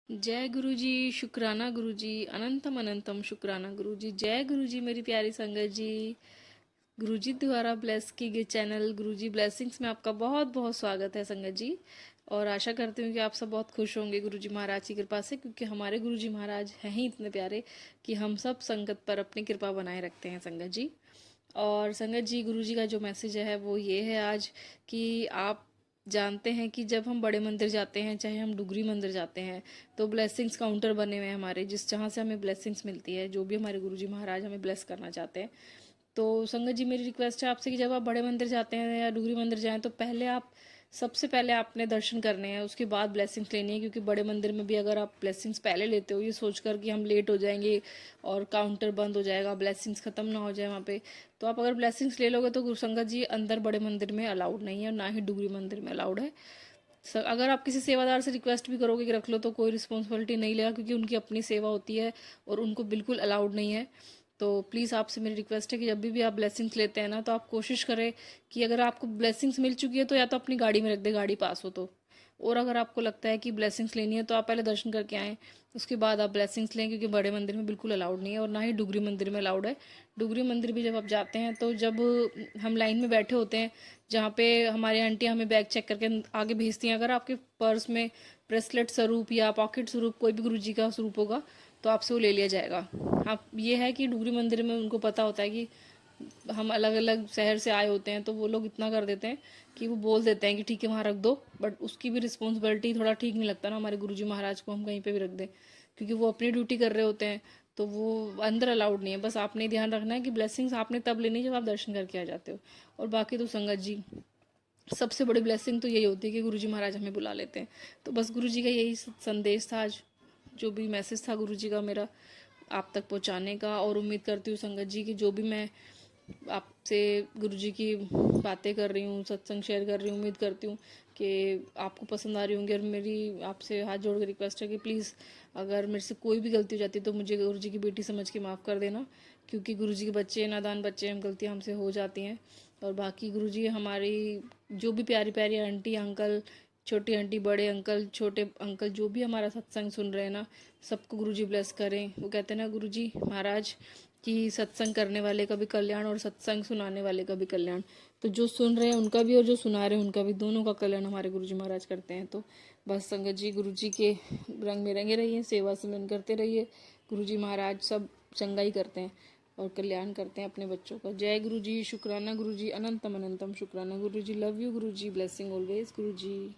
जय गुरु जी, शुक्राना गुरु जी, अनंतम अनंतम शुक्राना गुरु जी। जय गुरु जी मेरी प्यारी संगत जी। गुरु जी द्वारा ब्लेस की गई चैनल गुरु जी ब्लेसिंग्स में आपका बहुत बहुत स्वागत है संगत जी। और आशा करती हूँ कि आप सब बहुत खुश होंगे गुरु जी महाराज की कृपा से, क्योंकि हमारे गुरु जी महाराज हैं ही इतने प्यारे कि हम सब संगत पर अपनी कृपा बनाए रखते हैं संगत जी। और संगत जी, गुरु जी का जो मैसेज है वो ये है आज कि आप जानते हैं कि जब हम बड़े मंदिर जाते हैं, चाहे हम डुगरी मंदिर जाते हैं, तो ब्लेसिंग्स काउंटर बने हुए हैं हमारे, जिस जहाँ से हमें ब्लेसिंग्स मिलती है, जो भी हमारे गुरुजी महाराज हमें ब्लेस करना चाहते हैं। तो संगत जी, मेरी रिक्वेस्ट है आपसे कि जब आप बड़े मंदिर जाते हैं या डुगरी मंदिर जाएं, तो सबसे पहले आपने दर्शन करने हैं, उसके बाद ब्लेसिंग्स लेनी है। क्योंकि बड़े मंदिर में भी अगर आप ब्लेसिंग्स पहले लेते हो ये सोचकर कि हम लेट हो जाएंगे और काउंटर बंद हो जाएगा, ब्लेसिंग्स खत्म ना हो जाए वहाँ पे, तो आप अगर ब्लेसिंग्स ले लोगे तो संगत जी अंदर बड़े मंदिर में अलाउड नहीं है और ना ही डुगरी मंदिर में अलाउड है। अगर आप किसी सेवादार से रिक्वेस्ट भी करोगे कि रख लो, तो कोई रिस्पॉन्सिबिलिटी नहीं लेगा, क्योंकि उनकी अपनी सेवा होती है और उनको बिल्कुल अलाउड नहीं है। तो प्लीज़ आपसे मेरी रिक्वेस्ट है कि जब भी आप ब्लेसिंग्स लेते हैं ना, तो आप कोशिश करें कि अगर आपको ब्लेसिंग्स मिल चुकी है तो या तो अपनी गाड़ी में रख दे, गाड़ी पास हो तो। और अगर आपको लगता है कि ब्लेसिंग्स लेनी है तो आप पहले दर्शन करके आएँ, उसके बाद आप ब्लेसिंग्स लें, क्योंकि बड़े मंदिर में बिल्कुल अलाउड नहीं है और ना ही डुगरी मंदिर में अलाउड है। डुगरी मंदिर भी जब आप जाते हैं तो जब हम लाइन में बैठे होते हैं, जहाँ पे हमारी आंटी हमें बैग चेक करके आगे भेजती हैं, अगर आपके पर्स में ब्रेसलेट स्वरूप या पॉकेट स्वरूप कोई भी गुरु जी का स्वरूप होगा तो आपसे वो ले लिया जाएगा। आप ये है कि डुगरी मंदिर में उनको पता होता है कि हम अलग अलग शहर से आए होते हैं, तो वो लोग इतना कर देते हैं कि वो बोल देते हैं कि ठीक है वहाँ रख दो, बट उसकी भी रिस्पॉन्सिबिलिटी थोड़ा ठीक नहीं लगता ना हमारे गुरुजी महाराज को हम कहीं पे भी रख दें, क्योंकि वो अपनी ड्यूटी कर रहे होते हैं। तो वो अंदर अलाउड नहीं है। बस आपने ध्यान रखना है कि ब्लेसिंग्स आपने तब लेनी है जब आप दर्शन करके आ जाते हो। और बाकी तो संगत जी, सबसे बड़ी ब्लेसिंग तो यही होती है कि गुरुजी महाराज हमें बुला लेते हैं। तो बस गुरुजी का यही संदेश था आज, जो भी मैसेज था गुरुजी का मेरा आप तक पहुंचाने का। और उम्मीद करती हूँ संगत जी कि जो भी मैं आपसे गुरुजी की बातें कर रही हूँ, सत्संग शेयर कर रही हूँ, उम्मीद करती हूँ कि आपको पसंद आ रही होंगी। और मेरी आपसे हाथ जोड़ कर रिक्वेस्ट है कि प्लीज़ अगर मेरे से कोई भी गलती हो जाती है तो मुझे गुरुजी की बेटी समझ के माफ़ कर देना, क्योंकि गुरुजी के बच्चे नादान बच्चे, हम गलतियाँ हमसे हो जाती हैं। और बाकी गुरुजी हमारी जो भी प्यारी प्यारी आंटी अंकल, छोटी आंटी, बड़े अंकल, छोटे अंकल, जो भी हमारा सत्संग सुन रहे हैं ना, सबको गुरुजी ब्लेस करें। वो कहते हैं ना गुरुजी महाराज कि सत्संग करने वाले का भी कल्याण और सत्संग सुनाने वाले का भी कल्याण। तो जो सुन रहे हैं उनका भी और जो सुना रहे हैं उनका भी, दोनों का कल्याण हमारे गुरुजी महाराज करते हैं। तो बस संगत जी, गुरुजी के रंग में रंगे रहिए, सेवा सिमरन करते रहिए। गुरुजी महाराज सब चंगाई करते हैं और कल्याण करते हैं अपने बच्चों का। जय गुरु जी, शुक्राना गुरु जी, अनंतम अनंतम शुक्राना गुरु जी। Love you Guru ji, blessing always Guru ji.